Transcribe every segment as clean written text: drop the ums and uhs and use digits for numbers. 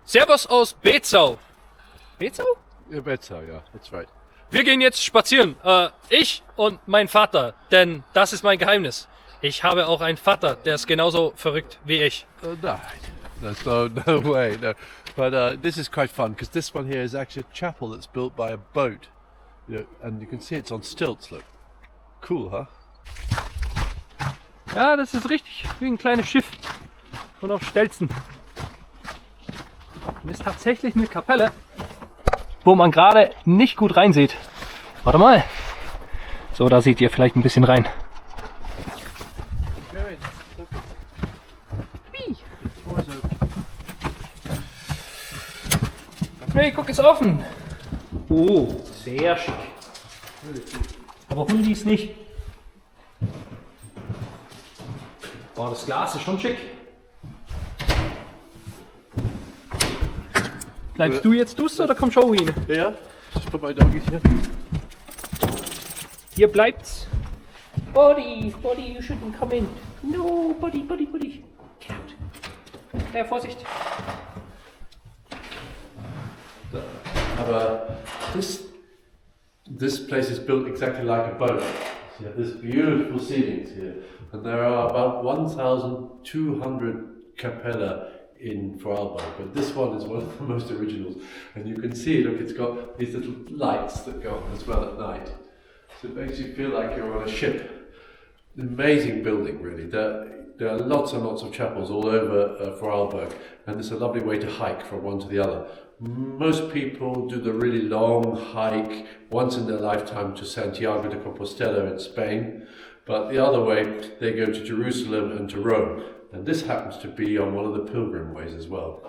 Servus aus BEZAU. BEZAU? Yeah, BEZAU, yeah, that's right. Wir gehen jetzt spazieren. Ich und mein Vater, denn das ist mein Geheimnis. Ich habe auch einen Vater, der ist genauso verrückt wie ich. No, there's no way, no. But this is quite fun because this one here is actually a chapel that's built by a boat, and you can see it's on stilts. Look, cool, huh? Ja, das ist richtig wie ein kleines Schiff und auf Stelzen. Und ist tatsächlich eine Kapelle, wo man gerade nicht gut reinsieht. Warte mal. So, da seht ihr vielleicht ein bisschen rein. Hey, guck, ist offen. Oh, sehr schick. Aber Hundis nicht. Boah, das Glas ist schon schick. Bleibst du jetzt duster oder komm schon hin? Yeah, just put my doggies here. Hier bleibt's. Buddy, you shouldn't come in. No, buddy. Get out. Ja, Vorsicht. But this place is built exactly like a boat. You have this beautiful ceilings here, and there are about 1,200 Kapelle in Vorarlberg, but this one is one of the most originals. And you can see, look, it's got these little lights that go on as well at night, so it makes you feel like you're on a ship. An amazing building, really. There are lots and lots of chapels all over Vorarlberg, and it's a lovely way to hike from one to the other. Most people do the really long hike once in their lifetime to Santiago de Compostela in Spain, but the other way they go to Jerusalem and to Rome, and this happens to be on one of the pilgrim ways as well.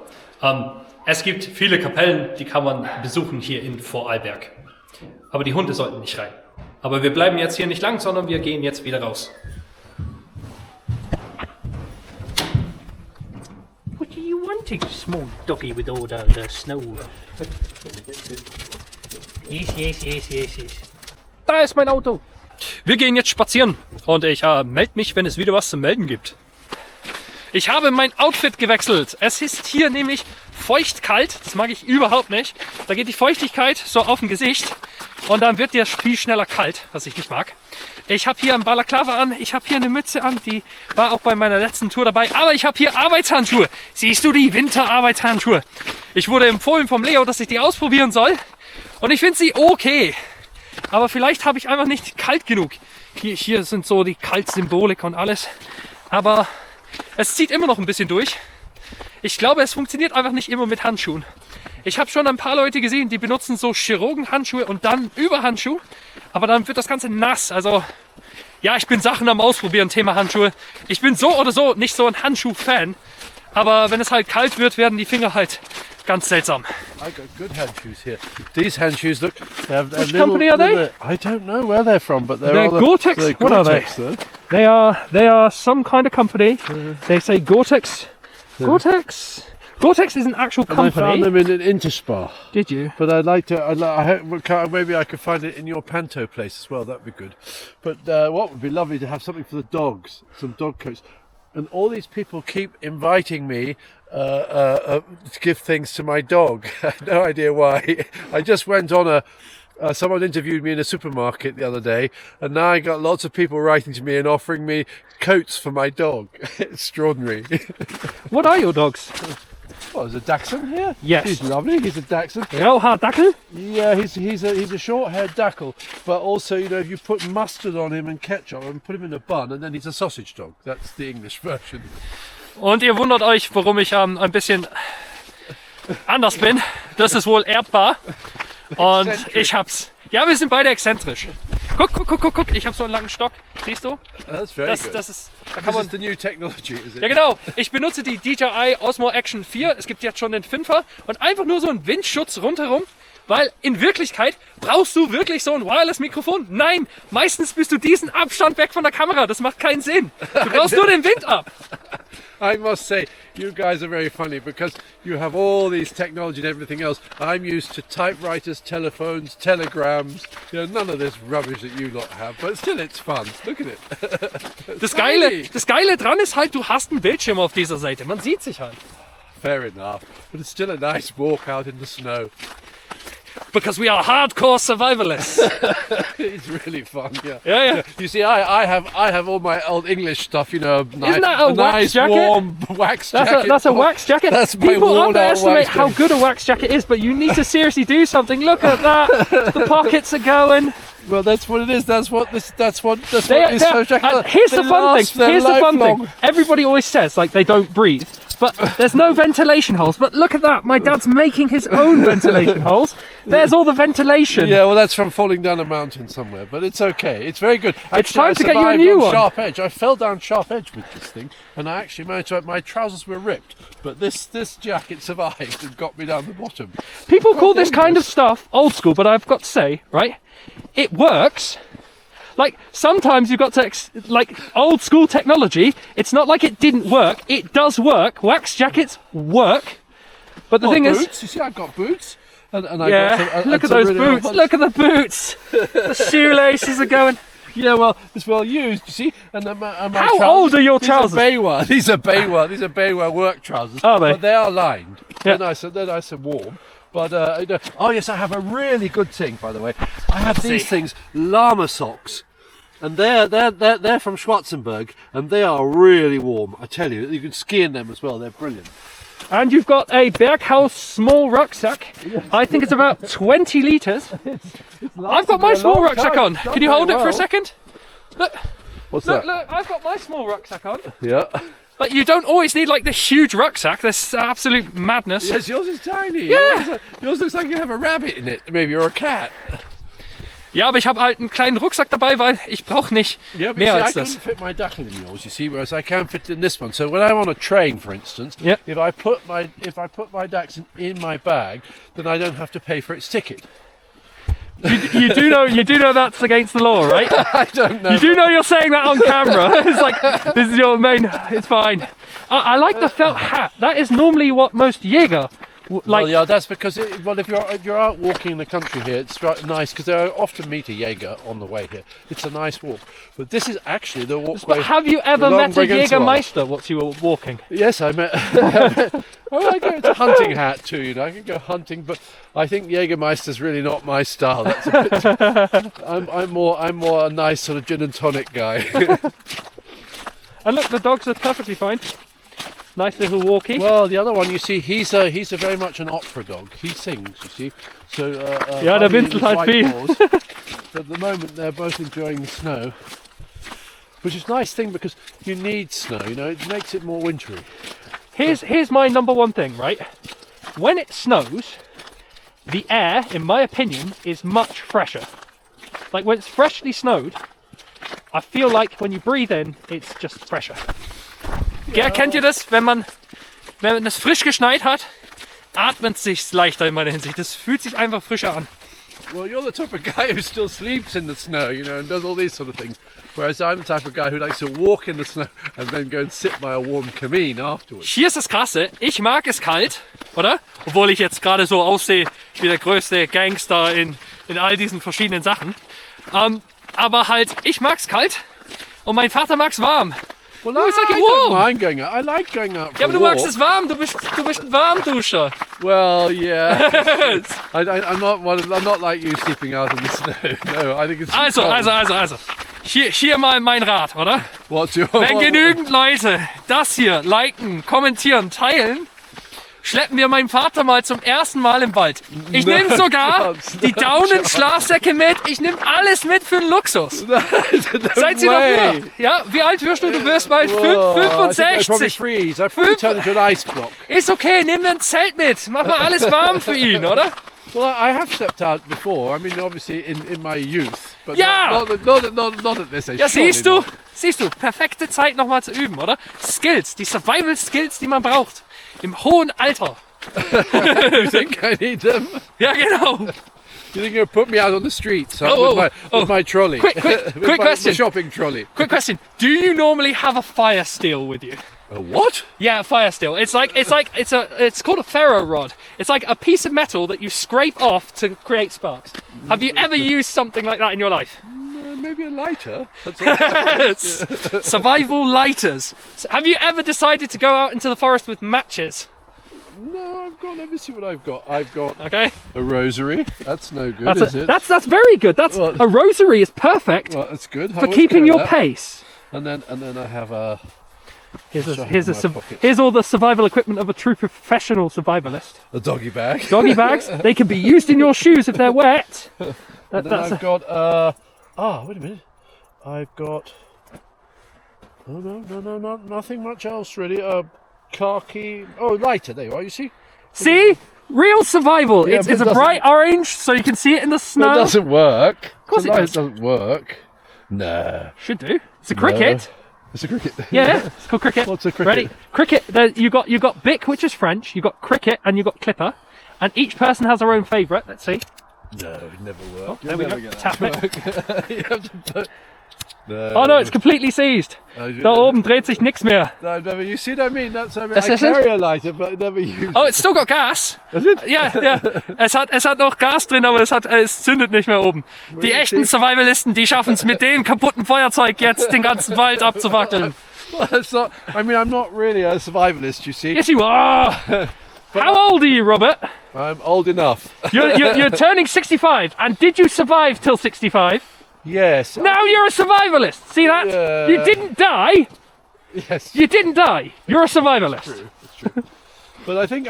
Es gibt viele Kapellen, die kann man besuchen hier in Vorarlberg. Aber die Hunde sollten nicht rein. Aber wir bleiben jetzt hier nicht lang, sondern wir gehen jetzt wieder raus. What do you want, small doggy, with all the snow? Yes. Da ist mein Auto. Wir gehen jetzt spazieren und ich melde mich, wenn es wieder was zu melden gibt. Ich habe mein Outfit gewechselt. Es ist hier nämlich feuchtkalt. Das mag ich überhaupt nicht. Da geht die Feuchtigkeit so auf dem Gesicht und dann wird dir viel schneller kalt, was ich nicht mag. Ich habe hier ein Balaklava an. Ich habe hier eine Mütze an. Die war auch bei meiner letzten Tour dabei. Aber ich habe hier Arbeitshandschuhe. Siehst du die Winterarbeitshandschuhe? Ich wurde empfohlen vom Leo, dass ich die ausprobieren soll. Und ich finde sie okay. Aber vielleicht habe ich einfach nicht kalt genug. Hier sind so die Kaltsymbolik und alles. Aber es zieht immer noch ein bisschen durch. Ich glaube, es funktioniert einfach nicht immer mit Handschuhen. Ich habe schon ein paar Leute gesehen, die benutzen so Chirurgenhandschuhe und dann Überhandschuh. Aber dann wird das Ganze nass. Also, ja, ich bin Sachen am Ausprobieren, Thema Handschuhe. Ich bin so oder so nicht so ein Handschuh-Fan. Aber wenn es halt kalt wird, werden die Finger halt ganz seltsam. I got good handshoes here. These handshoes look. Which company are they? I don't know where they're from, but they're Gore-Tex. What are they? They are some kind of company. They say Gore-Tex. Gore-Tex. Gore-Tex is an actual company. And I found them in an Interspar. Did you? But I'd like to. Maybe I could find it in your Panto place as well. That'd be good. But what would be lovely to have something for the dogs, some dog coats. And all these people keep inviting me to give things to my dog. I have no idea why. I just went on someone interviewed me in a supermarket the other day, and now I got lots of people writing to me and offering me coats for my dog. Extraordinary. What are your dogs? Well, there's a Dachshund here. Yes. He's lovely. He's a Dachshund. Grauhaar Dackel? Yeah, he's a short-haired Dackel. But also, if you put mustard on him and ketchup and put him in a bun, and then he's a sausage dog. That's the English version. Und ihr wundert euch, warum ich ein bisschen anders bin. Das ist wohl erbbar. Und ich hab's. Ja, wir sind beide exzentrisch. Guck, ich habe so einen langen Stock. Siehst du? That's very good. Das ist, da kann man, the new technology, is it? Ja genau, ich benutze die DJI Osmo Action 4. Es gibt jetzt schon den 5er und einfach nur so einen Windschutz rundherum. Weil in Wirklichkeit brauchst du wirklich so ein Wireless-Mikrofon? Nein, meistens bist du diesen Abstand weg von der Kamera. Das macht keinen Sinn. Du brauchst nur den Wind ab. I must say, you guys are very funny because you have all these technology and everything else. I'm used to typewriters, telephones, telegrams. None of this rubbish that you lot have. But still, it's fun. Look at it. Das Geile dran ist halt, du hast einen Bildschirm auf dieser Seite. Man sieht sich halt. fair enough. But it's still a nice walk out in the snow. Because we are hardcore survivalists. It's really fun, yeah. Yeah. You see, I have all my old English stuff, you know. Isn't that a wax nice jacket? warm wax jacket. That's a wax jacket. That's my People worn-out underestimate wax how jacket. good a wax jacket is, but you need to seriously do something. Look at that. The pockets are going. Well, that's what it is. That's what this jacket. Here's the fun thing. Here's the fun thing. Everybody always says like they don't breathe, but there's no ventilation holes. But look at that. My dad's making his own ventilation holes. There's all the ventilation. Yeah, well, that's from falling down a mountain somewhere, but it's okay. It's very good. It's Actually, time to get you a survived new on one. Sharp Edge. I fell down Sharp Edge with this thing, and I actually managed to. My trousers were ripped, but this jacket survived and got me down the bottom. People call this kind of stuff old school, but I've got to say, right, it works. Like, sometimes you've got to, like, old school technology, it's not like it didn't work. It does work. Wax jackets work. But the thing boots? is... You see, I've got boots. And I yeah, got some, look at those really boots. Look at the boots. The shoelaces are going... Yeah, well, it's well used, you see. And my How trousers, old are your trousers? These are Baywa work trousers. Are they? But they are lined. Yeah. They're nice and warm. But, oh yes, I have a really good thing, by the way. I have these things, llama socks. And they're from Schwarzenberg, and they are really warm. I tell you, you can ski in them as well. They're brilliant. And you've got a Berghaus small rucksack. I think it's about 20 litres. I've got my small rucksack on. Can you hold it for a second? Look. What's Look, that? look, I've got my small rucksack on. Yeah. But you don't always need like the huge rucksack. That's absolute madness. Yes, yours is tiny. Yeah. Yours looks like you have a rabbit in it, maybe, or a cat. Ja, aber ich habe halt einen kleinen Rucksack dabei, weil ich brauche nicht mehr als I das. couldn't fit my duck in yours, you see, whereas I can fit in this one. So when I'm on a train, for instance, Yep. if I put my ducks in my bag, then I don't have to pay for its ticket. You do know that's against the law, right? I don't know. You do know you're saying that on camera. It's like, this is your main, it's fine. I like the felt hat. That is normally what most Jäger like. Well, yeah, that's because if you're out walking in the country here, it's nice because there are often meet a Jaeger on the way here. It's a nice walk, but this is actually the walkway. But have you ever along met a Bregenzerwald. Jägermeister whilst you were walking? Yes, I met. Oh, I go. It's a hunting hat too. You know, I can go hunting, but I think Jägermeister's really not my style. That's a bit. I'm more a nice sort of gin and tonic guy. And look, the dogs are perfectly fine. Nice little walkie. Well, the other one, you see, he's a very much an opera dog. He sings, you see. So Ja, der Buddy winselt is halt white viel. paws. But at the moment, they're both enjoying the snow, which is a nice thing because you need snow. You know, it makes it more wintry. Here's my number one thing, right? When it snows, the air, in my opinion, is much fresher. Like when it's freshly snowed, I feel like when you breathe in, it's just fresher. Ja. Kennt ihr das? Wenn es frisch geschneit hat, atmet es sich leichter in meiner Hinsicht. Das fühlt sich einfach frischer an. Well, you're the type of guy who still sleeps in the snow, you know, and does all these sort of things. Whereas I'm the type of guy who likes to walk in the snow and then go and sit by a warm camine afterwards. Hier ist das Krasse, ich mag es kalt, oder? Obwohl ich jetzt gerade so aussehe wie der größte Gangster in all diesen verschiedenen Sachen. Aber halt, ich mag's kalt und mein Vater mag's warm. Well, Oh, it's like I warm. don't mind going out. I like going out for Ja, aber a du magst walk. es warm, du bist ein Warmduscher. Well, yeah. I'm not like you sleeping out in the snow. No, I think it's Also. Hier mal mein Rat, oder? What's your Wenn genügend Leute das hier liken, kommentieren, teilen, schleppen wir meinen Vater mal zum ersten Mal im Wald. Ich nehme sogar die Daunenschlafsäcke mit. Ich nehme alles mit für den Luxus. Seid ihr dafür? Ja, wie alt wirst du? Du wirst bald 65. I probably turn into an ice block. Ist okay, nimm mir ein Zelt mit. Mach mal alles warm für ihn, oder? Well, I have stepped out before. I mean, obviously in my youth, but Ja! not at this age. Ja, surely siehst du, perfekte Zeit nochmal zu üben, oder? Skills, die Survival-Skills, die man braucht. Im hohen Alter. not. You think I need them? Ja, genau. You think you'll put me out on the streets Oh, with my trolley? Quick With my question. shopping trolley. Quick question. Do you normally have a fire steel with you? A what? Yeah, a fire steel. It's called a ferro rod. It's like a piece of metal that you scrape off to create sparks. Have you ever used something like that in your life? Maybe a lighter. That's all. Survival lighters. So have you ever decided to go out into the forest with matches? No, I've got. Let me see what I've got. I've got Okay. a rosary. That's no good, is it? That's very good. That's Well, a rosary is perfect Well, that's good. for keeping your pace. And then I have a. Here's my pocket. here's all the survival equipment of a true professional survivalist. A doggy bag. Doggy bags. They can be used in your shoes if they're wet. And then I've got. Wait a minute. I've got. Oh no, nothing much else really. Car key. Oh, lighter. There you are. You see? See? Real survival. Yeah, it's but a bright orange, so you can see it in the It snow. doesn't work. Of course the it light does. doesn't work. No. Should do. It's a cricket. It's a cricket. Yeah, it's called cricket. What's a cricket? Ready? Cricket. You got Bic, which is French. You got cricket, and you got clipper, and each person has their own favourite. Let's see. No, it never worked. Oh, there we go. Tap it. You have to put... No. Oh no, it's completely seized. Da oben dreht sich nichts mehr. No, never. You see what I mean? That's I mean. Das I ist carry a lighter, but I never use. Oh, it's still got gas. Is it? Ja. Es hat noch Gas drin, aber es zündet nicht mehr oben. Die echten Survivalisten, die schaffen es mit dem kaputten Feuerzeug jetzt den ganzen Wald abzuwackeln. Well, it's not. I mean, I'm not really a survivalist. You see. Yes, you are. How old are you, Robert? I'm old enough. You're turning 65, and did you survive till 65? Yes. Now you're a survivalist. See that? Yeah. You didn't die. Yes. You didn't die. You're a survivalist. It's true. But I think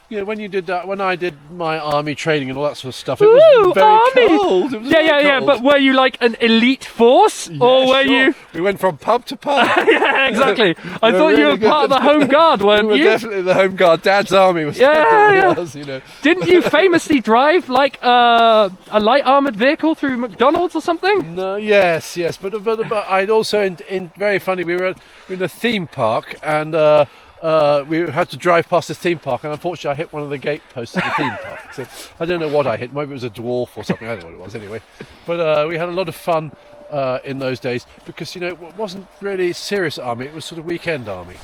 you know when you did that, when I did my army training and all that sort of stuff, it was Ooh, very army. cold. It was Yeah. very cold. But were you like an elite force, or were you? We went from pub to pub. Yeah, exactly. I We're thought you were really part of good. the home guard, We weren't were you? definitely the home guard. Dad's army was. Yeah, definitely yeah. was, you know. Didn't you famously drive like a light armored vehicle through McDonald's or something? No, yes, but I'd also in very funny. We were in a theme park and we had to drive past the theme park, and unfortunately I hit one of the gate posts of the theme park. So I don't know what I hit. Maybe it was a dwarf or something. I don't know what it was anyway. But we had a lot of fun in those days because you know it wasn't really serious army. It was sort of weekend army.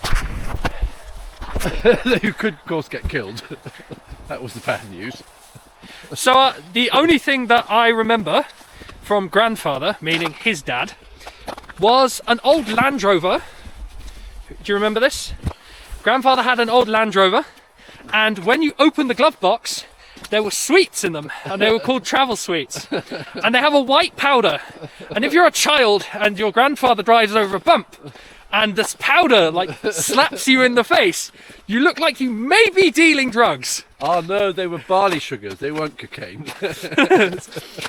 You could, of course, get killed. That was the bad news. So the only thing that I remember from grandfather, meaning his dad, was an old Land Rover. Do you remember this? Grandfather had an old Land Rover, and when you opened the glove box, there were sweets in them, and they were called travel sweets. And they have a white powder. And if you're a child and your grandfather drives over a bump, and this powder like slaps you in the face, you look like you may be dealing drugs. Oh no, they were barley sugars. They weren't cocaine.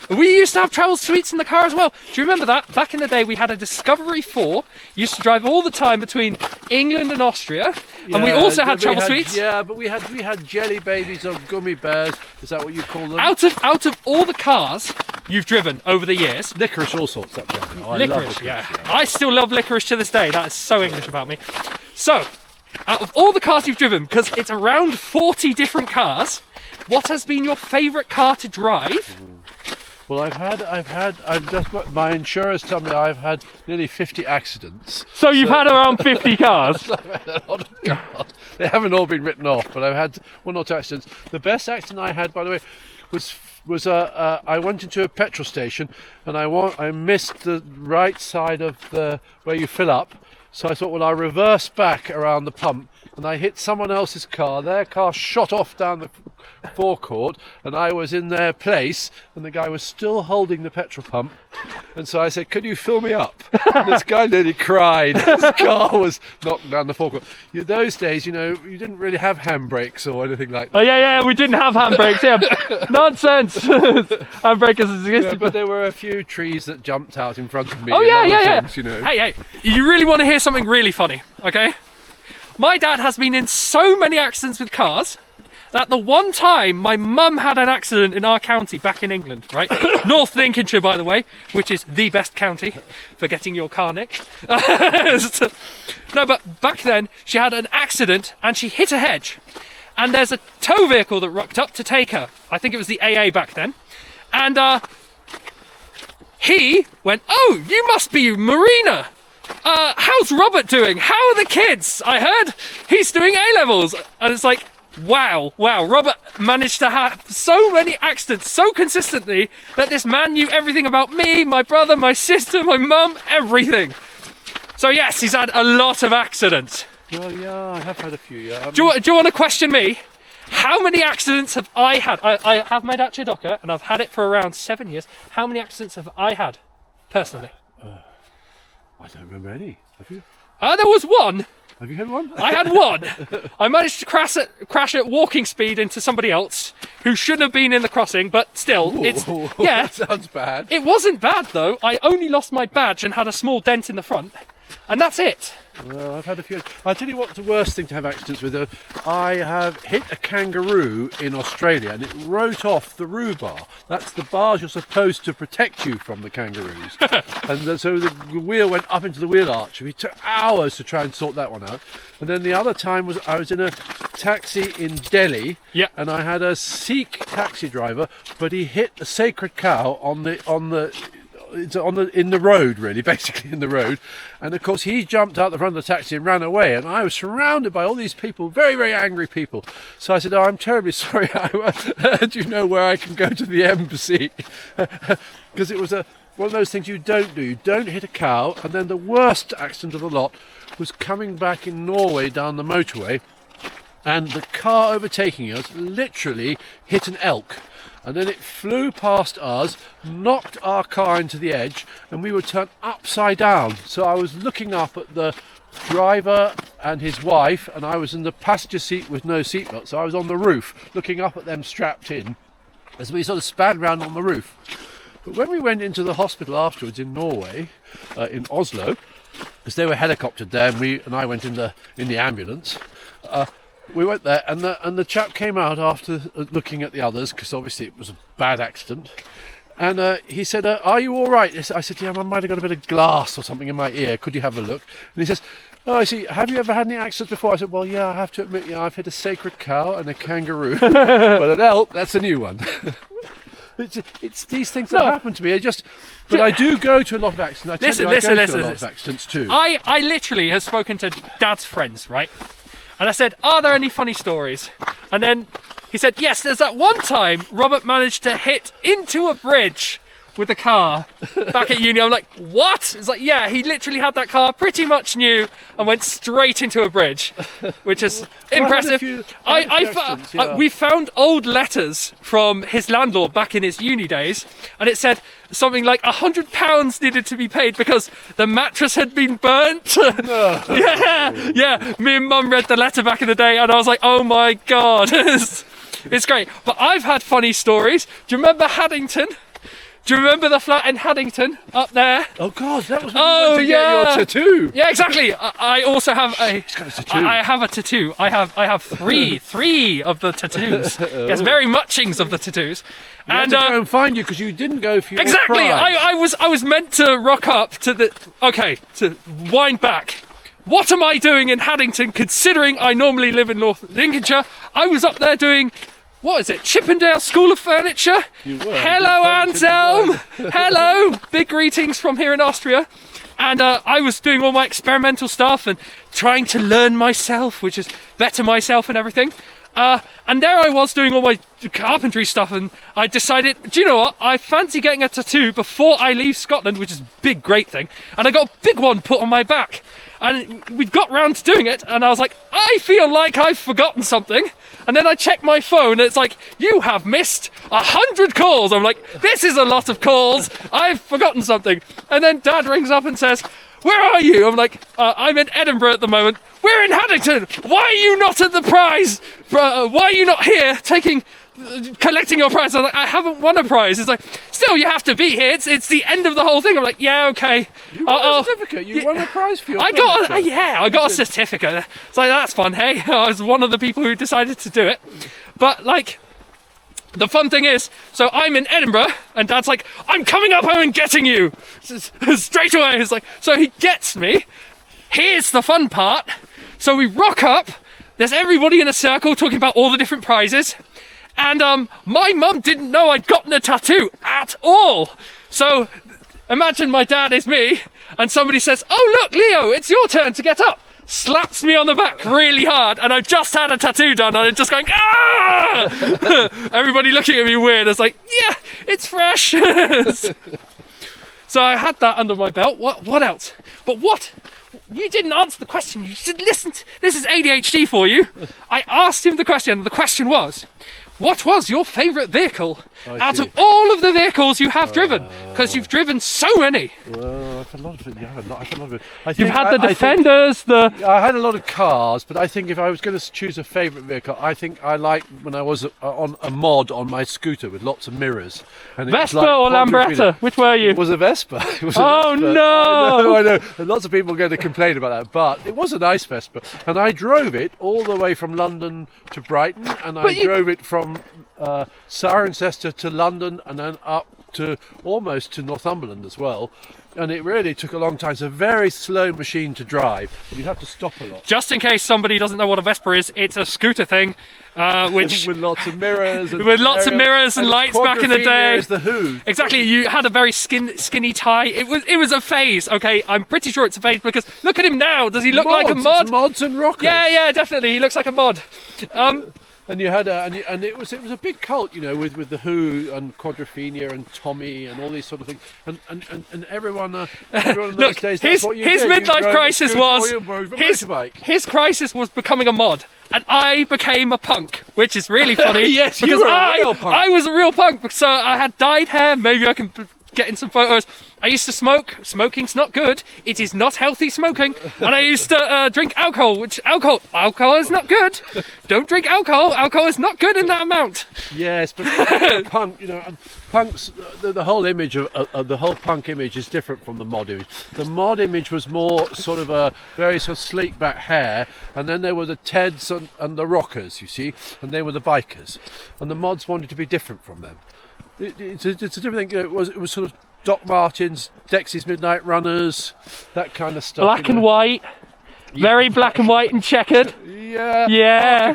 We used to have travel sweets in the car as well. Do you remember that? Back in the day, we had a Discovery 4. Used to drive all the time between England and Austria, and we also had travel sweets. Yeah, but we had jelly babies or gummy bears. Is that what you call them? Out of all the cars you've driven over the years, Licorice, all sorts. I love licorice, yeah. I still love licorice to this day. That is so English about me. So, out of all the cars you've driven, because it's around 40 different cars, what has been your favourite car to drive? Well, I've just got my insurers tell me I've had nearly 50 accidents. So you've had around 50 cars. I've had a lot of cars. They haven't all been written off, but I've had one or two accidents. The best accident I had, by the way, was I went into a petrol station and I missed the right side of the where you fill up. So I thought, well, I'll reverse back around the pump, and I hit someone else's car. Their car shot off down the forecourt, and I was in their place, and the guy was still holding the petrol pump. And so I said, could you fill me up? And this guy nearly cried. His car was knocked down the forecourt. Those days, you know, you didn't really have handbrakes or anything like that. Oh yeah, we didn't have handbrakes. Yeah, nonsense. Handbrakes existed. Yeah, but there were a few trees that jumped out in front of me. Oh and yeah. other things, you know. Hey, you really want to hear something really funny, okay? My dad has been in so many accidents with cars that the one time my mum had an accident in our county back in England, right? North Lincolnshire, by the way, which is the best county for getting your car nicked. No, but back then she had an accident and she hit a hedge. And there's a tow vehicle that rocked up to take her. I think it was the AA back then. And he went, "Oh, you must be Marina. How's Robert doing? How are the kids? I heard he's doing A-levels." And it's like, wow, Robert managed to have so many accidents so consistently that this man knew everything about me, my brother, my sister, my mum, everything. So yes, he's had a lot of accidents. Well, yeah, I have had a few. Yeah. Do you want to question me? How many accidents have I had? I have my Dacia Docker, and I've had it for around 7 years. How many accidents have I had, personally? I don't remember any. Have you? There was one. Have you had one? I had one. I managed to crash at walking speed into somebody else who shouldn't have been in the crossing, but still, yeah. That sounds bad. It wasn't bad though. I only lost my badge and had a small dent in the front, and that's it. Well, I've had a few. I'll tell you what's the worst thing to have accidents with. I have hit a kangaroo in Australia and it wrote off the rhubar. That's the bars you're supposed to protect you from the kangaroos. And so the wheel went up into the wheel arch. We took hours to try and sort that one out. And then the other time was I was in a taxi in Delhi, and I had a Sikh taxi driver, but he hit a sacred cow in the road, really, basically in the road. And of course he jumped out the front of the taxi and ran away, and I was surrounded by all these people, very, very angry people. So I said, "Oh, I'm terribly sorry. Do you know where I can go to the embassy?" Because it was one of those things you don't do. You don't hit a cow. And then the worst accident of the lot was coming back in Norway down the motorway, and the car overtaking us literally hit an elk. And then it flew past us, knocked our car into the edge, and we were turned upside down. So I was looking up at the driver and his wife, and I was in the passenger seat with no seatbelt. So I was on the roof, looking up at them strapped in, as we sort of span round on the roof. But when we went into the hospital afterwards in Norway, in Oslo, because they were helicoptered there, and I went in the ambulance. We went there, and the chap came out after looking at the others, because obviously it was a bad accident. And he said, "Are you all right?" I said, "Yeah, I might have got a bit of glass or something in my ear. Could you have a look?" And he says, "Oh, I see. Have you ever had any accidents before?" I said, "Well, yeah, I have to admit, I've hit a sacred cow and a kangaroo, but an elk, that's a new one." It's these things that happen to me. But I do go to a lot of accidents. I go to a lot of accidents too. I literally have spoken to Dad's friends, right? And I said, "Are there any funny stories?" And then he said, "Yes, there's that one time Robert managed to hit into a bridge with a car back at uni." I'm like, "What?" It's like, yeah, he literally had that car pretty much new and went straight into a bridge, which is impressive. We found old letters from his landlord back in his uni days, and it said something like £100 needed to be paid because the mattress had been burnt. Yeah. Me and Mum read the letter back in the day, and I was like, "Oh my god." It's great. But I've had funny stories. Do you remember Haddington? Do you remember the flat in Haddington up there? Oh God, that was when you went to get your tattoo. Yeah, exactly. I also have He's got a tattoo. I have a tattoo. I have three of the tattoos. Yes, very muchings of the tattoos. You had to go and find you because you didn't go for your exactly. prize. I was meant to rock up to to wind back. What am I doing in Haddington, considering I normally live in North Lincolnshire? I was up there doing, what is it, Chippendale School of Furniture? You were. Hello, Anselm. Hello. Big greetings from here in Austria. And I was doing all my experimental stuff and trying to learn myself, which is better myself and everything. And there I was doing all my carpentry stuff, and I decided, do you know what? I fancy getting a tattoo before I leave Scotland, which is a big, great thing. And I got a big one put on my back. And we got round to doing it, and I was like, I feel like I've forgotten something. And then I checked my phone, and it's like, you have missed 100 calls. I'm like, this is a lot of calls. I've forgotten something. And then Dad rings up and says, where are you? I'm like, I'm in Edinburgh at the moment. We're in Haddington. Why are you not at the prize? Why are you not here collecting your prize? I'm like, I haven't won a prize. It's like, still, you have to be here. It's the end of the whole thing. I'm like, yeah, okay. You won a certificate. You won a prize for your I got a certificate. It's like, that's fun, hey? I was one of the people who decided to do it. But, like, the fun thing is, so I'm in Edinburgh, and Dad's like, I'm coming up home and getting you. Straight away. It's like, so he gets me. Here's the fun part. So we rock up. There's everybody in a circle talking about all the different prizes. And my mum didn't know I'd gotten a tattoo at all. So imagine my dad is me, and somebody says, oh, look, Leo, it's your turn to get up. Slaps me on the back really hard, and I've just had a tattoo done, and I'm just going, ah! Everybody looking at me weird. It's like, yeah, it's fresh. So I had that under my belt. What else? But what You didn't answer the question. You said, listen, this is ADHD for you. I asked him the question, and the question was, what was your favourite vehicle out of all of the vehicles you have driven? Because you've driven so many. Well, I've had a lot of it. Yeah, I've had a lot of it. You've had the Defenders, I had a lot of cars, but I think if I was going to choose a favourite vehicle, I think I liked when I was on a mod on my scooter with lots of mirrors. And Vespa or Lambretta? Which were you? It was a Vespa. Oh no! I know. And lots of people are going to complain about that, but it was a nice Vespa. And I drove it all the way from London to Brighton, and I drove it from Cirencester to London, and then up to almost to Northumberland as well. And it really took a long time. It's a very slow machine to drive. You'd have to stop a lot. Just in case somebody doesn't know what a Vespa is, it's a scooter thing, which with lots of mirrors, and lights back in the day. Is the Who. Exactly. You had a very skinny tie. It was a phase. Okay, I'm pretty sure it's a phase because look at him now. Does he look like a mod? It's mods and rockers. Yeah, definitely. He looks like a mod. And you had and it was a big cult, you know, with the Who and Quadrophenia and Tommy and all these sort of things, and everyone in those days. That's what you his did. midlife crisis was his crisis was becoming a mod, and I became a punk, which is really funny. Yes, because you were a real punk. I was a real punk. So I had dyed hair. Maybe I can get in some photos. I used to smoke. Smoking's not good. It is not healthy smoking. And I used to drink alcohol, which alcohol is not good. Don't drink alcohol. Alcohol is not good in that amount. Yes, but punk, you know, and punks. The whole image of the whole punk image is different from the mod image. The mod image was more sort of a very sort of sleek back hair, and then there were the Teds and the rockers, you see, and they were the bikers, and the mods wanted to be different from them. It's a different thing. You know, it was sort of Doc Martens, Dexys Midnight Runners, that kind of stuff. Black and white, very black and white and checkered. Yeah.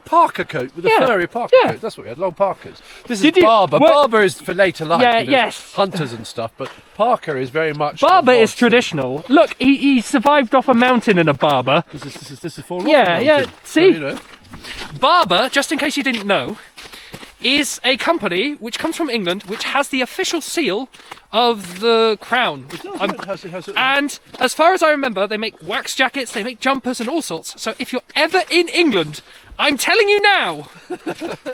Parker coat with a furry Parker coat. That's what we had, long Parkers. This is Barber. Barber is for later life. Yeah, you know, yes. Hunters and stuff, but Parker is very much. Barber is traditional. Look, he survived off a mountain in a Barber. This is for Yeah. See, so, you know. Barber, just in case you didn't know, is a company which comes from England, which has the official seal of the Crown. And as far as I remember, they make wax jackets, they make jumpers and all sorts. So if you're ever in England, I'm telling you now,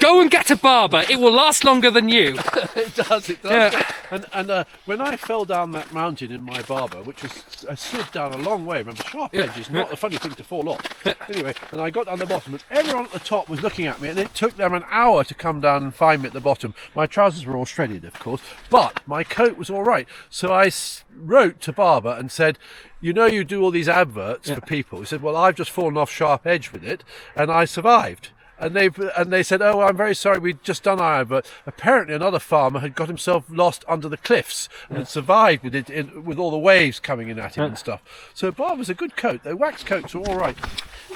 go and get a Barber. It will last longer than you. It does. Yeah. And when I fell down that mountain in my Barber, which was I slid down a long way. Remember, sharp edges, not a funny thing to fall off. Anyway, and I got down the bottom, and everyone at the top was looking at me, and it took them an hour to come down and find me at the bottom. My trousers were all shredded, of course, but my coat was all right. So I wrote to Barber and said, you know, you do all these adverts for people. He said, well, I've just fallen off sharp edge with it, and I survived. And they said, oh, I'm very sorry, we'd just done our advert. Apparently another farmer had got himself lost under the cliffs and had survived with it with all the waves coming in at him and stuff. So Barber's a good coat. The wax coats are all right.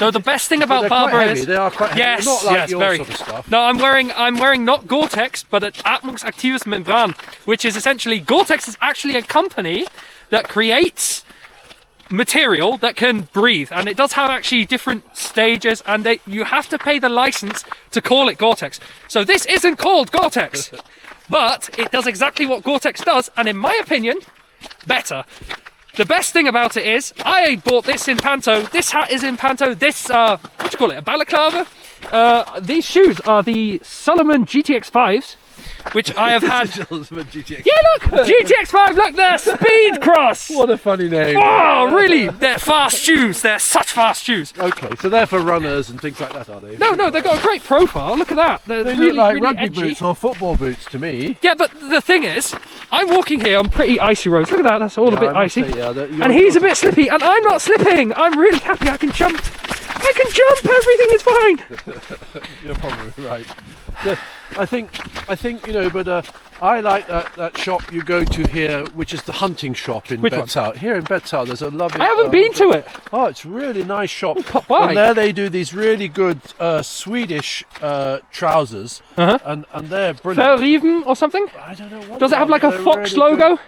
No, the best thing about Barber is they are quite heavy. Yes, They're not like yes, your very. sort of stuff. No, I'm wearing not Gore-Tex, but an Atmungsaktives Membran, which is essentially Gore-Tex is actually a company that creates material that can breathe, and it does have actually different stages, and you have to pay the license to call it Gore-Tex. So this isn't called Gore-Tex, but it does exactly what Gore-Tex does, and in my opinion, better. The best thing about it is, I bought this in Panto, this hat is in Panto, this, what do you call it, a balaclava? These shoes are the Salomon GTX 5s, which I have had. Yeah, look! GTX 5, look, they're Speed Cross! What a funny name. Oh, really? They're fast shoes. They're such fast shoes. Okay, so they're for runners and things like that, are they? No, they've got a great profile. Look at that. They really, look like really rugby edgy. boots or football boots to me. Yeah, but the thing is, I'm walking here on pretty icy roads. Look at that, that's all a bit icy. Say, and he's a bit slippy, and I'm not slipping. I'm really happy I can jump. Everything is fine. You're probably right. I think you know, but I like that shop you go to here, which is the hunting shop in BEZAU. Here in BEZAU, there's a lovely. I haven't been to it. Oh, it's a really nice shop. Why? And there they do these really good Swedish trousers, and they're brilliant. Verriven or something? I don't know what. Does it have like a fox really logo? Good.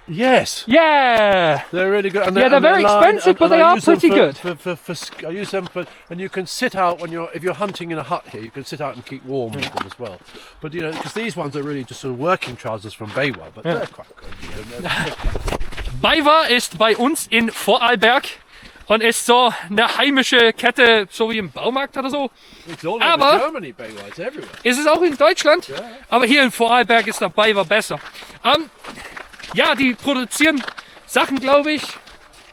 Yes. Yeah. They're really good. And they're very expensive, but they are pretty good. I use them for, and you can sit out if you're hunting in a hut here. You can sit out and keep warm with them as well. But you know, because these ones are really just sort of working trousers from Baywa, but they're quite good. You know, BEZAU ist bei uns in Vorarlberg und ist so eine heimische Kette, so wie im Baumarkt oder so. Aber ist es auch in Deutschland, aber hier in Vorarlberg ist der BEZAU besser. Ja, die produzieren Sachen, glaube ich,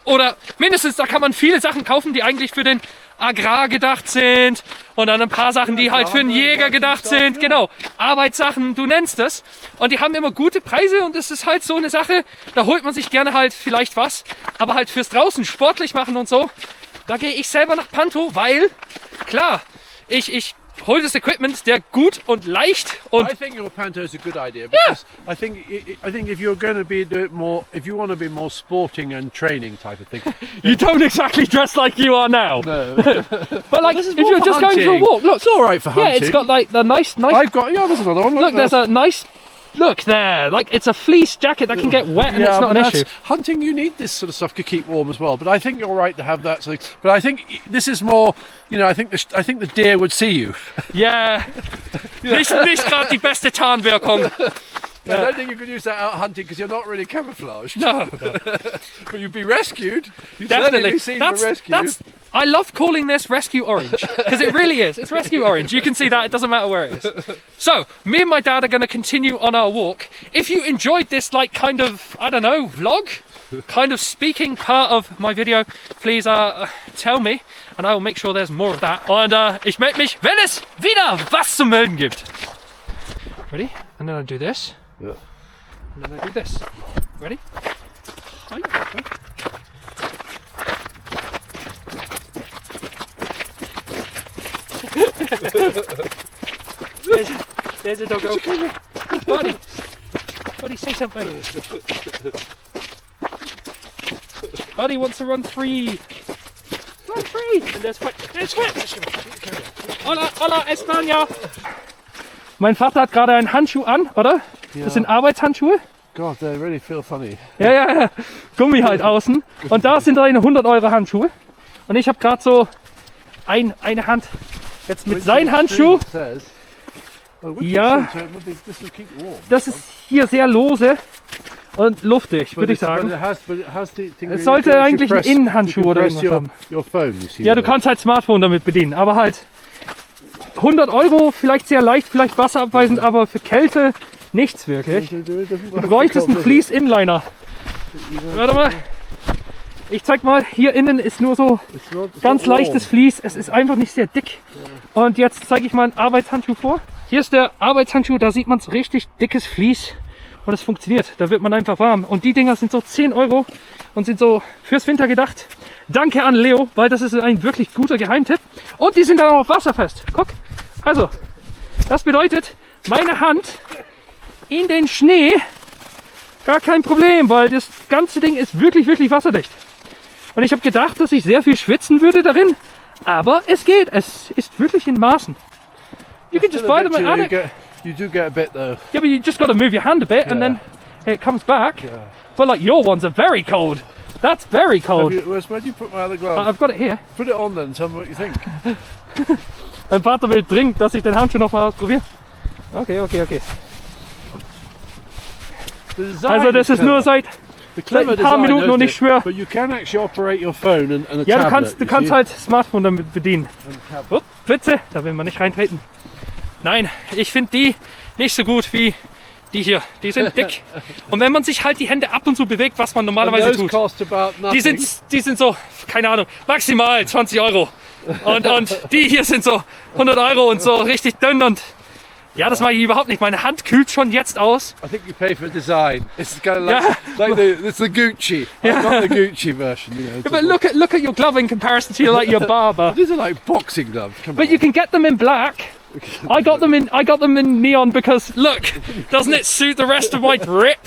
oder mindestens da kann man viele Sachen kaufen, die eigentlich für den Agrar gedacht sind und dann ein paar Sachen, die halt für den Jäger gedacht sind. Genau, Arbeitssachen, du nennst es. Und die haben immer gute Preise und es ist halt so eine Sache, da holt man sich gerne halt vielleicht was, aber halt fürs draußen sportlich machen und so, da gehe ich selber nach Pantow, weil, klar, ich hole das Equipment, der gut und leicht und... I think your Panto is a good idea because I think if you're going to be do it more, if you want to be more sporting and training type of thing. You don't exactly dress like you are now. No. But like, if you're just going for a walk, look. It's all right for hunting. Yeah, it's got like the nice... I've got, there's another one. Look, there's a nice... Look there, like it's a fleece jacket that can get wet and it's not an issue. Hunting, you need this sort of stuff to keep warm as well. But I think you're right to have that. But I think this is more, I think the deer would see you. Yeah, nicht gerade die beste Tarnwirkung. I don't think you could use that out hunting because you're not really camouflaged. No. But you'd be rescued. You'd Definitely. be seen for rescue. I love calling this rescue orange because it really is. It's rescue orange. You can see that. It doesn't matter where it is. So, me and my dad are going to continue on our walk. If you enjoyed this, like, kind of, I don't know, vlog, kind of speaking part of my video, please tell me and I will make sure there's more of that. Und ich melde mich, wenn es wieder was zu melden gibt. Ready? And then I do this. Yeah. And then I do this. Ready? There's a doggo. Buddy. Buddy, say something. Buddy wants to run free. Run free. And there's Sweat. Hola, hola, España. Mein Vater hat gerade einen Handschuh an, oder? Ja. Das sind Arbeitshandschuhe. God, they really feel funny. Ja. Gummi halt außen. Und da sind deine 100 € Handschuhe. Und ich habe gerade so eine Hand jetzt mit seinem Handschuh. Ja, das ist hier sehr lose und luftig, würde ich sagen. Es sollte eigentlich ein Innenhandschuh oder irgendwas haben. Ja, du kannst halt Smartphone damit bedienen, aber halt 100 €, vielleicht sehr leicht, vielleicht wasserabweisend, aber für Kälte nichts wirklich. Du bräuchtest einen Fleece-Inliner. Warte mal. Ich zeig mal, hier innen ist nur so ganz leichtes Vlies. Es ist einfach nicht sehr dick. Und jetzt zeige ich mal einen Arbeitshandschuh vor. Hier ist der Arbeitshandschuh, da sieht man es richtig dickes Vlies. Und es funktioniert, da wird man einfach warm. Und die Dinger sind so 10 € und sind so fürs Winter gedacht. Danke an Leo, weil das ist ein wirklich guter Geheimtipp. Und die sind dann auch wasserfest. Guck, also, das bedeutet, meine Hand in den Schnee, gar kein Problem, weil das ganze Ding ist wirklich, wirklich wasserdicht. Und ich habe gedacht, dass ich sehr viel schwitzen würde darin, aber es geht. Es ist wirklich in Maßen. You can just buy them at Attic. You do get a bit though. Yeah, but you just got to move your hand a bit and then it comes back. Yeah. But like your ones are very cold. That's very cold. Where do you put my other glove? I've got it here. Put it on then, tell me what you think. Mein Vater will dringend, dass ich den Handschuh noch mal ausprobiere. Okay. Also das ist nur seit ein paar Minuten und ich schwöre. But you can actually operate your phone and a Ja, tablet, du kannst halt Smartphone damit bedienen. Ups, Witze, da will man nicht reintreten. Nein, ich finde die nicht so gut wie die hier. Die sind dick. Und wenn man sich halt die Hände ab und zu bewegt, was man normalerweise tut, die sind so, keine Ahnung, maximal 20 €. Und die hier sind so 100 € und so richtig dünn und ja, das mache ich überhaupt nicht. Meine Hand kühlt schon jetzt aus. I think you pay for design. It's kind of it's the Gucci. I've got the Gucci version. You know, but look at your glove in comparison to your barber. These are like boxing gloves. But you can get them in black. I got them in neon because look, doesn't it suit the rest of my grip?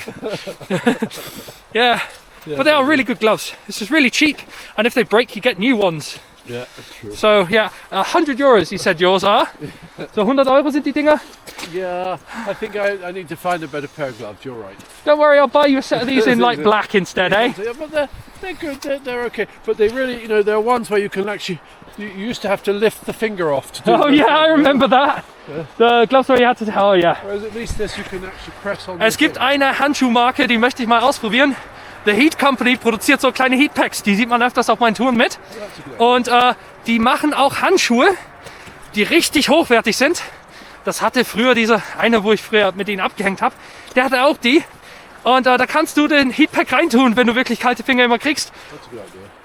yeah, but they are really good gloves. This is really cheap, and if they break, you get new ones. Yeah, that's true. So yeah, 100 €. You said yours are. So 100 € sind die Dinger. Yeah, I think I need to find a better pair of gloves. You're right. Don't worry, I'll buy you a set of these in like black instead, eh? Yeah, but they're good. They're okay. But they really, there are ones where you can actually. You used to have to lift the finger off to do. Oh yeah, I remember that. The gloves where you had to. Oh yeah. Whereas at least this you can actually press on. Es gibt eine Handschuhmarke, die möchte ich mal ausprobieren. The Heat Company produziert so kleine Heatpacks, die sieht man öfters auf meinen Touren mit. Und die machen auch Handschuhe, die richtig hochwertig sind. Das hatte früher dieser eine, wo ich früher mit denen abgehängt habe, der hatte auch die. Und da kannst du den Heatpack reintun, wenn du wirklich kalte Finger immer kriegst.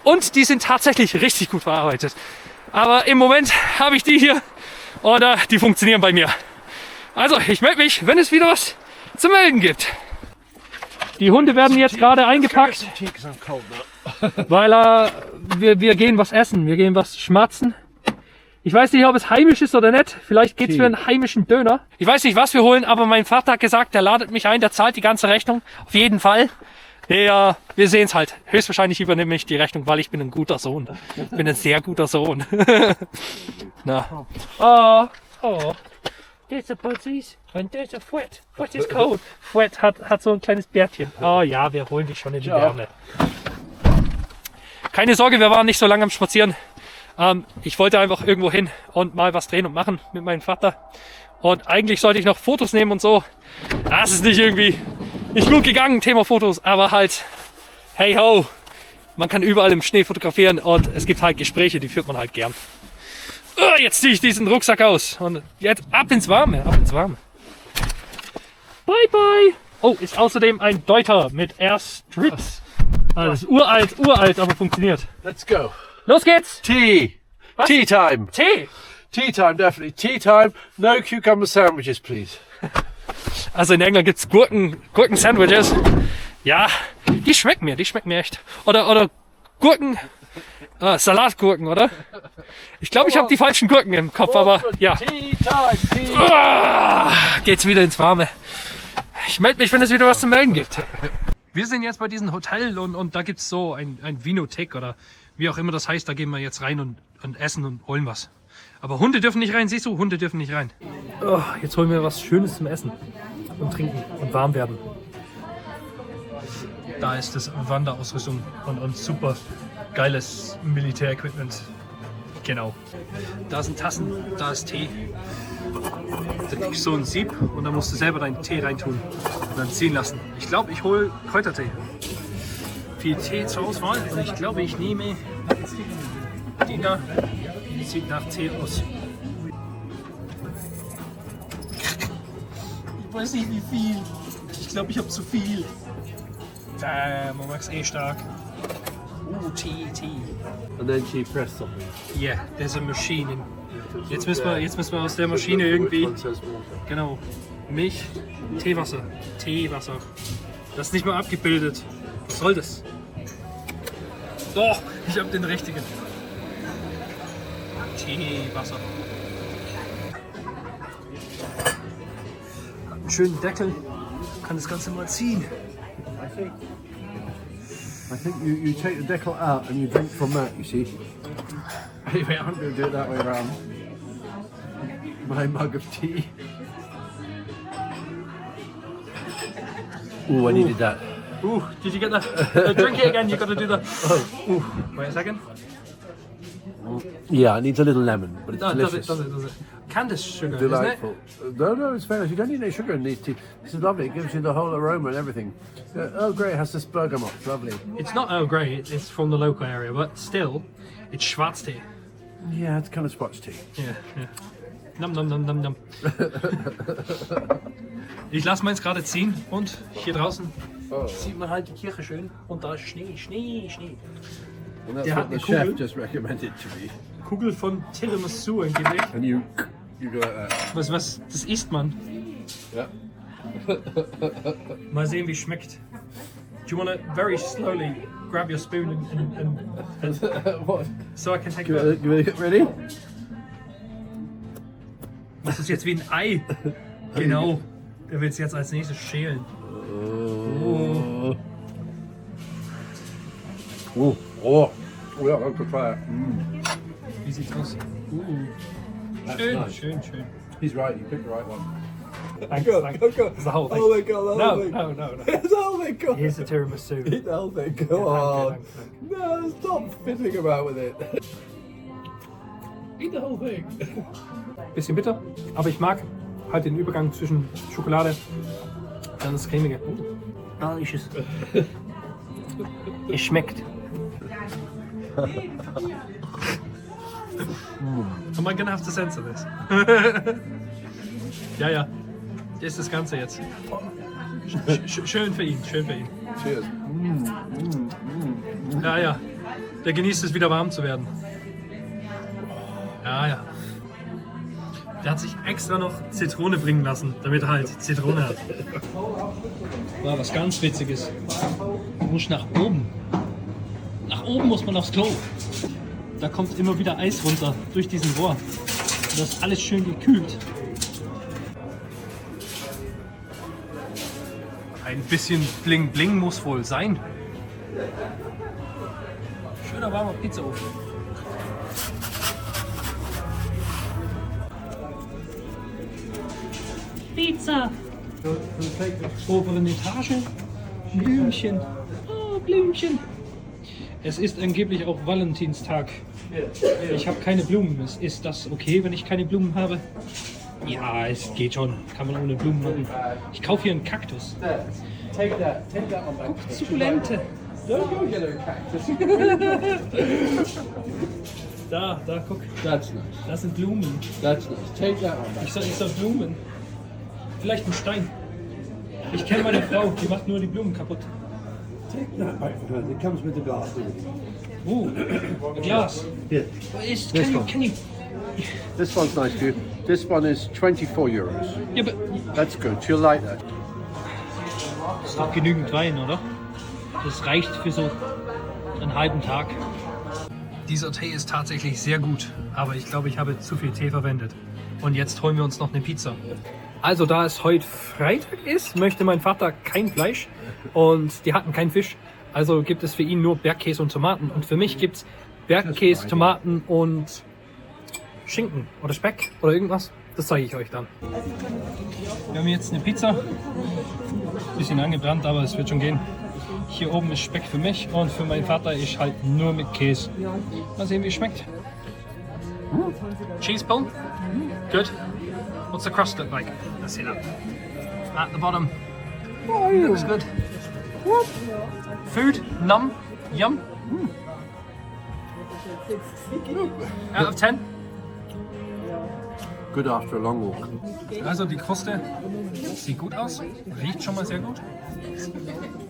Und die sind tatsächlich richtig gut verarbeitet. Aber im Moment habe ich die hier und die funktionieren bei mir. Also ich melde mich, wenn es wieder was zu melden gibt. Die Hunde werden jetzt gerade eingepackt, weil wir gehen was essen, wir gehen was schmatzen. Ich weiß nicht, ob es heimisch ist oder nicht. Vielleicht geht es für einen heimischen Döner. Ich weiß nicht, was wir holen, aber mein Vater hat gesagt, der ladet mich ein, der zahlt die ganze Rechnung. Auf jeden Fall. Ja, wir sehen es halt. Höchstwahrscheinlich übernehme ich die Rechnung, weil ich bin ein guter Sohn. Ich bin ein sehr guter Sohn. Na. Oh. There's a Pussies and there's a Fwet. What is cold? Fwet hat so ein kleines Bärtchen. Oh ja, wir holen dich schon in die Wärme. Keine Sorge, wir waren nicht so lange am Spazieren. Ich wollte einfach irgendwo hin und mal was drehen und machen mit meinem Vater. Und eigentlich sollte ich noch Fotos nehmen und so. Das ist nicht gut gegangen, Thema Fotos. Aber halt, hey ho, man kann überall im Schnee fotografieren und es gibt halt Gespräche, die führt man halt gern. Jetzt ziehe ich diesen Rucksack aus und jetzt ab ins Warme, Bye bye. Oh, ist außerdem ein Deuter mit Airstrips. Das ist uralt, aber funktioniert. Let's go. Los geht's! Tea! Was? Tea time! Tee! Tea time, definitely. Tea time. No cucumber sandwiches, please. Also in England gibt's Gurken-Sandwiches. Ja, die schmecken mir echt. Oder Gurken, Salatgurken, oder? Ich glaube, ich habe die falschen Gurken im Kopf, aber ja. Tea time, tea. Geht's wieder ins Warme. Ich melde mich, wenn es wieder was zu melden gibt. Wir sind jetzt bei diesem Hotel und da gibt's so ein Vinothek oder wie auch immer das heißt. Da gehen wir jetzt rein und essen und holen was. Aber Hunde dürfen nicht rein, siehst du? Hunde dürfen nicht rein. Oh, jetzt holen wir was Schönes zum Essen und trinken und warm werden. Da ist das Wanderausrüstung und super geiles Militärequipment. Genau. Da sind Tassen, da ist Tee. Da kriegst du so ein Sieb und dann musst du selber deinen Tee reintun und dann ziehen lassen. Ich glaube, ich hole Kräutertee. Viel Tee zur Auswahl und ich glaube, ich nehme den da. Sieht nach Tee aus. Ich weiß nicht wie viel. Ich glaube, ich habe zu viel. Man mag es eh stark. Tea. And then she pressed something. Yeah, there's a machine. Jetzt müssen wir aus der Maschine irgendwie. Genau. Milch, Teewasser. Das ist nicht mal abgebildet. Was soll das? Doch, ich habe den richtigen. Teewasser. Hat einen schönen Deckel. Kann das Ganze mal ziehen. I think you take the decal out and you drink from that, you see. Anyway, I'm going to do it that way around. My mug of tea. Ooh, I needed that. Ooh, did you get that? Drink it again, you've got to do that. Ooh, wait a second. Yeah, it needs a little lemon, but it's No, delicious. does it. Candice sugar, Delightful. isn't it? No, it's fair. You don't need any sugar in these tea. This is lovely. It gives you the whole aroma and everything. Earl Grey has this bergamot. It's lovely. It's not Earl Grey, it's from the local area, but still, it's Schwarztee. Yeah, it's kind of Scotch tea. Ja. Nam. Ich lasse meins gerade ziehen und hier draußen sieht man halt die Kirche schön und da ist Schnee. And that's Der what hat the eine chef Kugel. just recommended to me. Kugel von Tiramisu angeblich. And you go like that. Was, das isst man. Yeah. Mal sehen, wie es schmeckt. Do you want to very slowly grab your spoon and What? so I can take Give it? it a ready? Das ist jetzt wie ein Ei. Genau. Der will es jetzt als nächstes schälen. Oh, yeah, I could try it. Wie sieht's aus? That's Schön, nice. schön. He's right, you picked the right one. Thanks. Go. That's the whole thing. Oh my god, the whole thing. No. It's the whole thing, go. Here's the tiramisu. Eat the whole thing, go on. Danke. No, stop fiddling about with it. Eat the whole thing. Bisschen bitter, aber ich mag halt den Übergang zwischen Schokolade und das Cremige. Delicious. Es schmeckt. Und man kann have to censor this. Ja, ja. Das ist das Ganze jetzt. Schön für ihn, schön für ihn. Cheers. Ja, ja. Der genießt es, wieder warm zu werden. Ja, ja. Der hat sich extra noch Zitrone bringen lassen, damit er halt Zitrone hat. War was ganz Witziges. Du musst nach oben. Nach oben muss man aufs Klo. Da kommt immer wieder Eis runter durch diesen Rohr. Und das ist alles schön gekühlt. Ein bisschen Bling Bling muss wohl sein. Schöner warmer Pizzaofen. Pizza! Oberen Etage. Blümchen. Oh, Blümchen. Es ist angeblich auch Valentinstag. Ich habe keine Blumen. Ist das okay, wenn ich keine Blumen habe? Ja, es geht schon. Kann man ohne Blumen machen. Ich kaufe hier einen Kaktus. Guck, Sukkulente. Da, guck. That's nice. Das sind Blumen. That's nice. Take that one back. Ich sag Blumen. Vielleicht ein Stein. Ich kenne meine Frau, die macht nur die Blumen kaputt. Take that back for her. It comes with the glass. A glass. Yeah. Can you? This one's nice for you. This one is 24 euros. Ja, aber That's good. You'll like that. das ist doch genügend Wein, oder? Das reicht für so einen halben Tag. Dieser Tee ist tatsächlich sehr gut, aber ich glaube, ich habe zu viel Tee verwendet. Und jetzt holen wir uns noch eine Pizza. Also da es heute Freitag ist, möchte mein Vater kein Fleisch und die hatten keinen Fisch. Also gibt es für ihn nur Bergkäse und Tomaten. Und für mich gibt es Bergkäse, Tomaten und Schinken oder Speck oder irgendwas. Das zeige ich euch dann. Wir haben jetzt eine Pizza. Bisschen angebrannt, aber es wird schon gehen. Hier oben ist Speck für mich und für meinen Vater ist halt nur mit Käse. Mal sehen, wie es schmeckt. Cheese pull? Good. What's the crust look like? Let's see that. At the bottom. Looks good. Food? Num? Yum? Out of 10? Good after a long walk. Also die Kruste sieht gut aus, riecht schon mal sehr gut.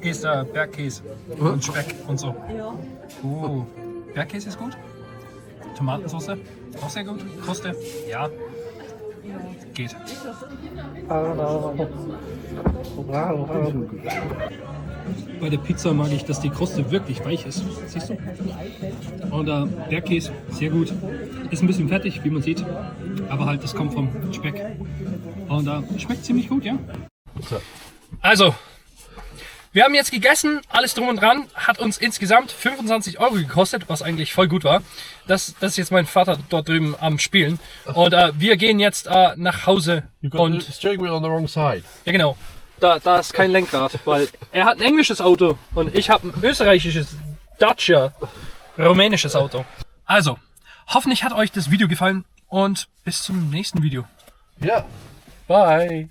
Hier ist der Bergkäse und Speck und so. Bergkäse ist gut. Tomatensauce auch sehr gut. Kruste, ja. Geht. Bei der Pizza mag ich, dass die Kruste wirklich weich ist. Siehst du? Und der Bergkäse, sehr gut. Ist ein bisschen fettig, wie man sieht. Aber halt, das kommt vom Speck. Und schmeckt ziemlich gut, ja. Also, wir haben jetzt gegessen, alles drum und dran. Hat uns insgesamt 25 Euro gekostet, was eigentlich voll gut war. Das ist jetzt mein Vater dort drüben am Spielen. Und wir gehen jetzt nach Hause. Und steering wheel on the wrong side. ja, genau. Da ist kein Lenkrad, weil er hat ein englisches Auto und ich habe ein österreichisches, Dacia, rumänisches Auto. Also, hoffentlich hat euch das Video gefallen und bis zum nächsten Video. Yeah. Bye.